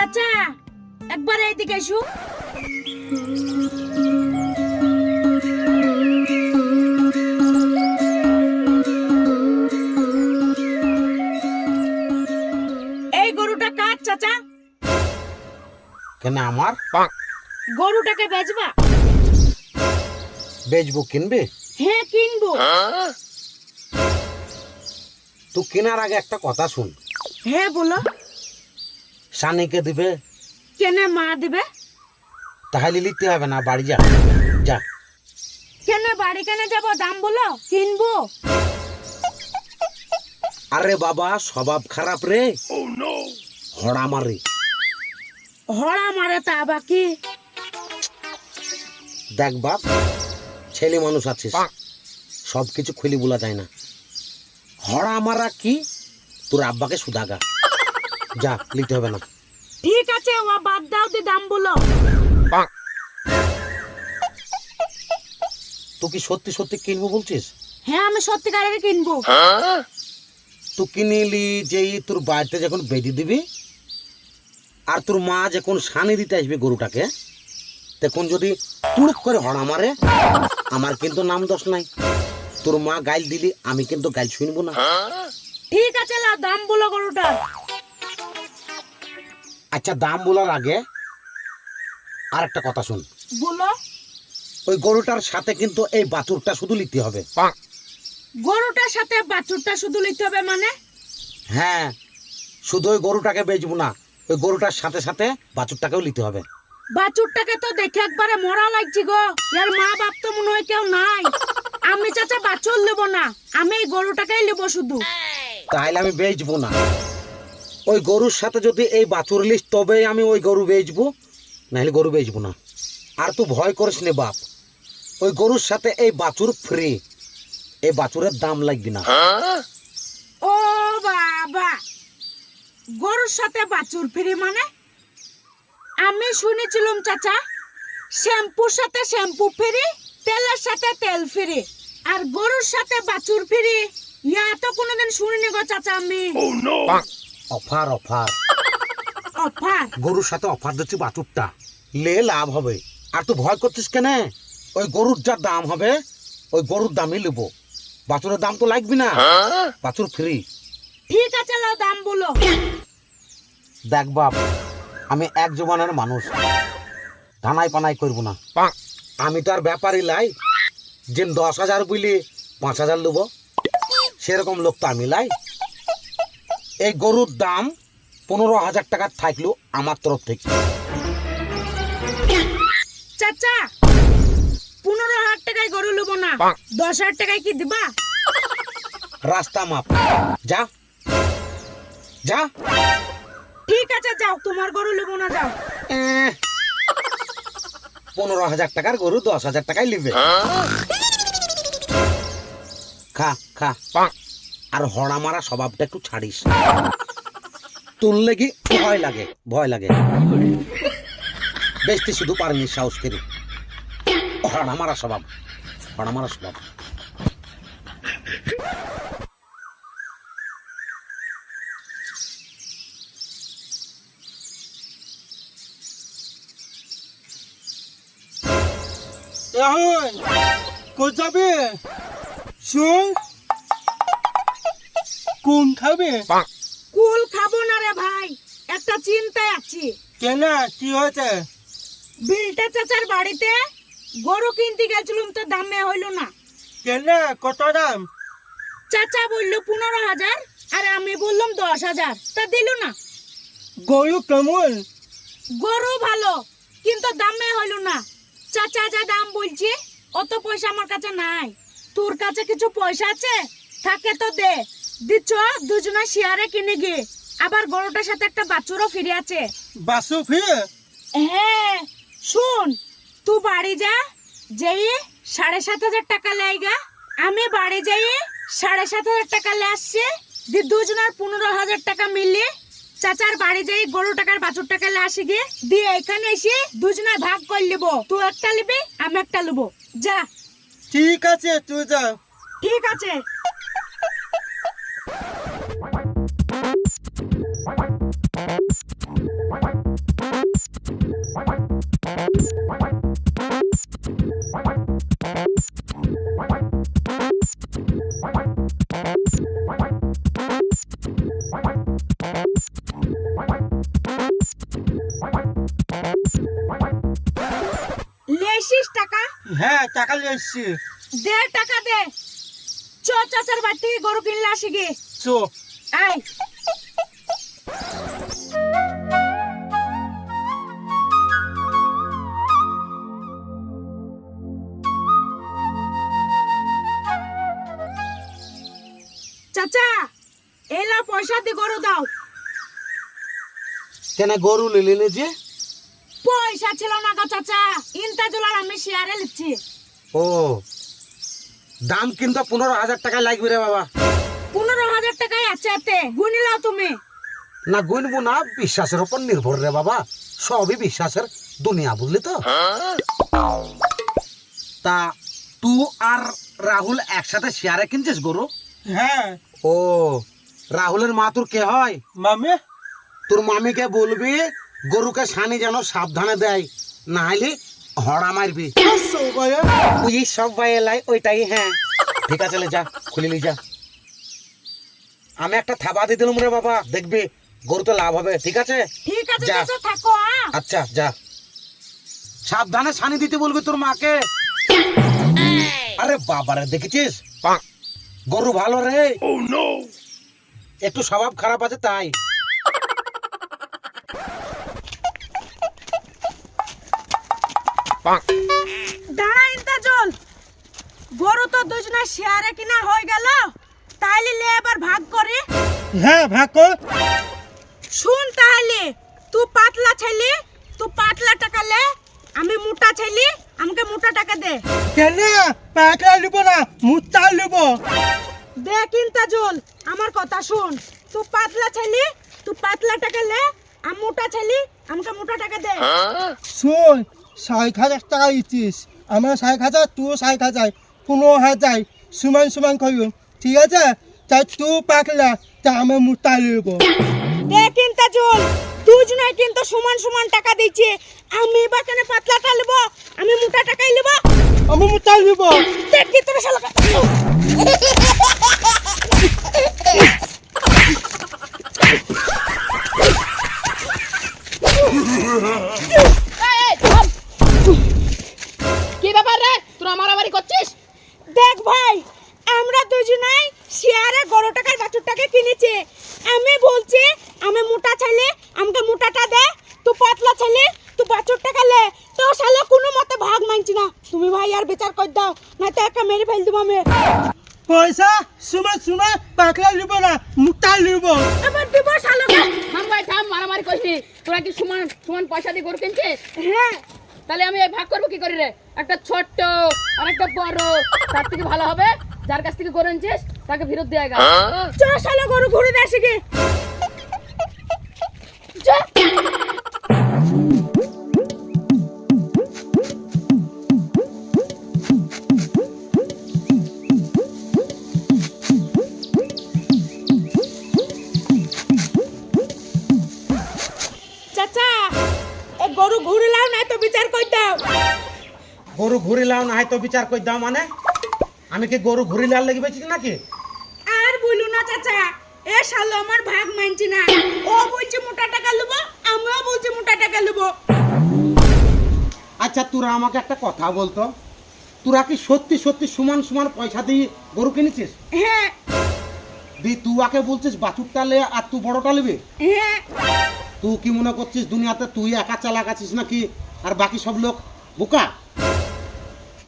চাচা একবার এইদিকে এসো। এই গরুটা কার চাচা? কেন আমার? গরুটাকে বেচবা? বেচবো কিনবে? হ্যাঁ কিনবো। তো কেনার আগে একটা কথা শুন। হ্যাঁ বলো। সানিকে দিবে? কেন মা দিবে? তাহলে নিতে হবে না, বাড়ি যা যা। কেন বাড়ি কেন যাবো? দাম বলো, কিনবো। আরে বাবা স্বভাব খারাপ রে। হড়া মারে। হড়া মারে তা বাকি? দেখ বাপ, ছেলে মানুষ আছিস, সবকিছু খুলি বলা যায় না। হড়া মারা কি? তোর আব্বাকে সুদাগা, যা নিতে হবে না। ঠিক আছে ও বাদ দাও, দি দাম বলো। তুই কি সত্যি সত্যি কিনবো বলছিস? হ্যাঁ আমি সত্যিকারের কিনবো। তুই কিনিলি যেই তোর বাড়িতে যখন বেঁধে দিবি আর তোর মা যখন সানি দিতে আসবে গরুটাকে, তখন যদি তুড়ুক করে হড়া মারে, আমার কিন্তু নাম দোষ নাই। তোর মা গাইল দিলি, আমি কিন্তু গাইল শুনবো না। ঠিক আছে লাও, দাম বলো গরুটার। আচ্ছা দাম বলার আগে আর একটা কথা শুন। বলো। ওই গরুটার সাথে কিন্তু এই বাছুরটা শুধু নিতে হবে। গরুটার সাথে বাছুরটা শুধু নিতে হবে মানে? হ্যাঁ, শুধু ওই গরুটাকে বেচবো না, ওই গরুটার সাথে সাথে বাছুরটাকেও নিতে হবে। বাছুরটাকে তো দেখে একবারে মরা লাগছে গো, এর মা বাপ তো মনে হয় কেউ নাই। আমি চাচা বাছুর নেব না, আমি এই গরুটাকেই নেব শুধু। তাহলে আমি বেচবো না। ওই গরুর সাথে যদি এই বাছুর লিস তবে আমি ওই গরু বেচবো, নাহলে গরু বেচবো না। আর তুই ভয় করিস নে বাপ, ওই গরুর সাথে এই বাছুর ফ্রি, এই বাছুরের দাম লাগবে না। ও বাবা, গরুর সাথে বাছুর ফ্রি মানে? আমি শুনেছিলাম চাচা শ্যাম্পুর সাথে শ্যাম্পু ফ্রি, তেলের সাথে তেল ফ্রি, আর গরুর সাথে বাছুর ফ্রি। ইয়া তো কোনোদিন শুনিনি গো চাচা আমি। Offer offer offer? গরুর সাথে অফার দিচ্ছি, বাছুরটা লে লাভ হবে। আর তুই ভয় করছিস কেন? ওই গরুর যা দাম হবে ওই গরুর দামই নেব, বাছুরের দাম তো লাগবে না, বাছুর ফ্রি। ঠিক আছে লাও, দাম বলো। দেখ বাপ, আমি এক জমানের মানুষ, ধানাই পানাই করবো না। আমি তো আর ব্যাপারই লাই যে 10,000 বুঝলি 5,000 নেব, সেরকম লোক তো আমি লাই। এই গরুর দাম 15,000 টাকা থাকলো আমার তরফ থেকে। চাচা 15,000 টাকায় গরু নেবো না, 10,000 টাকায় কি দিবা? রাস্তা মাপ, যা যা। ঠিক আছে যাও, তোমার গরু নেবো না, যাও। 15,000 টাকার গরু 10,000 টাকায় নিবে। খা খা। আর হড়া মারা স্বভাবটা একটু ছাড়িস, তোর লেগে ভয় লাগে, ভয় লাগে। বেশি শুধু পারেনি সাহস করে, হড়া মারা স্বভাব, হড়া মারা স্বভাব। যাবে শুন, কোন খাবে? কুল খাবো না রে ভাই, একটা চিন্তায় আছি। কেন, কি হয়েছে? বিলটা চাচার বাড়িতে গরু কিনতে গেছিলাম তো দামে হইলো না। কেন, কত দাম? চাচা বললো 15,000 আর আমি বললাম 10,000, তা দিল না। গরু কেমন? গরু ভালো, কিন্তু দামে হইলো না। চাচা যা দাম বলছে অত পয়সা আমার কাছে নাই। তোর কাছে কিছু পয়সা আছে? থাকে তো দে, দিচ্ছ দুজনে শেয়ারে কিনে গে। আবার গরুটার সাথে একটা বাছুরও ফিরে আছে। বাসু ফিরে? হ্যাঁ শুন, তুই বাড়ি যা, যেই 7,500 টাকা লেগা, আমি বাড়ি যাই 7,500 টাকা লে আসছে, দুজনের 15,000 টাকা মিলিয়ে চাচার বাড়ি যাই গরু টাকার বাছুর টাকা লে আসি গিয়ে দিয়ে এখানে এসে দুজনের ভাগ করে লিব। তুই একটা লিবি, আমি একটা লিব, যা। ঠিক আছে তুই যা। ঠিক আছে। লেছিস টাকা? হ্যাঁ টাকা নিয়ে এসছি। দে টাকা দে। চ চাচার বাড়ি থেকে গরু কিনলে আসি গে। চো আয়। চাচা এলা পয়সা দিয়ে গরু দাও। কেন গরু লিলি যে? পয়সা ছিল না গো চাচা, ইন্তাজুল আর আমি শেয়ারে লিখছি। ও দাম কিন্তু 15,000 টাকা লাগবে রে বাবা। 15,000 টাকায় আছে এতে, গুনি লাও তুমি। না গুনবো না, বিশ্বাসের উপর নির্ভর রে বাবা, সবই বিশ্বাসের দুনিয়া, বুঝলি তো? তা তুই আর রাহুল একসাথে শেয়ারে কিনছিস গরু? হ্যাঁ। ও রাহুলের মা তোর কে হয়? মামি তোর মামিকে বলবি গরুকে সানি যেন সাবধানে দেয়, না হলে হড়া মারবি। সবাই ওই সব বাইলাই ওইটাই। হ্যাঁ ঠিক আছে, লে যা খুলে লি যা। আমি একটা থাবা দিয়ে দিলাম রে বাবা, দেখবি গরুতে লাভ হবে। ঠিক আছে ঠিক আছে যা। চাচা, থাকো। আচ্ছা যা, সাবধানে সানি দিতে বলবি তোর মাকে। আরে বাবারে দেখেছিস গরু ভালো রে, একটু স্বভাব খারাপ আছে তাই। দাঁড়া ইন্তাজুল, গরু তো দুজনে শেয়ারে কিনা হয়ে গেল, তাইলে লে এবার ভাগ করি। হ্যাঁ ভাগ কর। শুন তাহলে, তুই পাতলা ছেলে, তুই পাতলা টাকা লে, আমি মোটা ছেলে, আমাকে মোটা টাকা দে। কেন পাকলা নিব না, মুতা নিব। দেখ ইন্তাজুল, আমার কথা শুন, তুই পাতলা ছেলে, তুই পাতলা টাকা লে, আমি মোটা ছেলে, আমাকে মোটা টাকা দে। শোন, 60,000 টাকা দিচ্ছিস, আমার 60,000, তুই 60,000, 15,000 সমান সমান করুন, ঠিক আছে? তাই তুই পাকলা, তা আমি মুতা নিব। দেখ ইন্তাজুল, দুজনে কিন্তু সমান সমান টাকা দিচ্ছে, আমি বা কেন পাতলাটা নেব, আমি মোটা টাকাই নেব। আমি মুতা নিব। দেখ কি তোর শালা। কি ব্যাপার রে, তোরা মারামারি করছিস? দেখ ভাই, আমরা দুজনেই শেয়ারে গরু টাকার বাছুরটাকে কিনেছি, আমি বলছি আমি মোটা ছেলে, আমাকে মোটাটা দে, তুই পাতলা ছেলে, তুই বাছুর টাকা লে, তো শালা কোনো মতে ভাগ মানছি না। তুমি ভাই আর বিচার কর দাও, না তো একা মেরে ফেল দিব আমি। পয়সা সমান সমান পাকলা নিব না, মুতা নিব। আবার দিব শালাকে। থাম ভাই থাম, মারামারি করিস নি। তোরা কি সমান সমান পয়সা দিয়ে গরু কিনছিস? হ্যাঁ, তাহলে আমি এই ভাগ করবো কি করে রে? একটা ছোট্ট আর একটা বড়, তার থেকে ভালো হবে যার কাছ থেকে গরু আনছিস তাকে ফেরত দেয়া গা। চ শালা গরু ঘুরে দে আসি। চাচা এ গরু ঘুরে লাও, না তো বিচার কর দাও। গরু ঘুরি লাও না হয় তো বিচার করে দাও মানে? আমি কি গরু ঘুরি লাল লেগে বেঁচেছি নাকি? আর বলু না চাচা, এ শালো আমার ভাগ মানছি না, ও বলছে মোটা টাকা নেবো, আমিও বলছি মোটা টাকা নেবো। আচ্ছা তোরা আমাকে একটা কথা বলতো, তোরা কি সত্যি সত্যি সমান সমান পয়সা দিয়ে গরু কিনেছিস? হ্যাঁ তুই আকে বলছিস বাছুরটা লে আর তুই বড়টা নেবে? হ্যাঁ, তুই কি মনে করছিস দুনিয়াতে তুই একা চালাক আছিস নাকি আর বাকি সব লোক বোকা?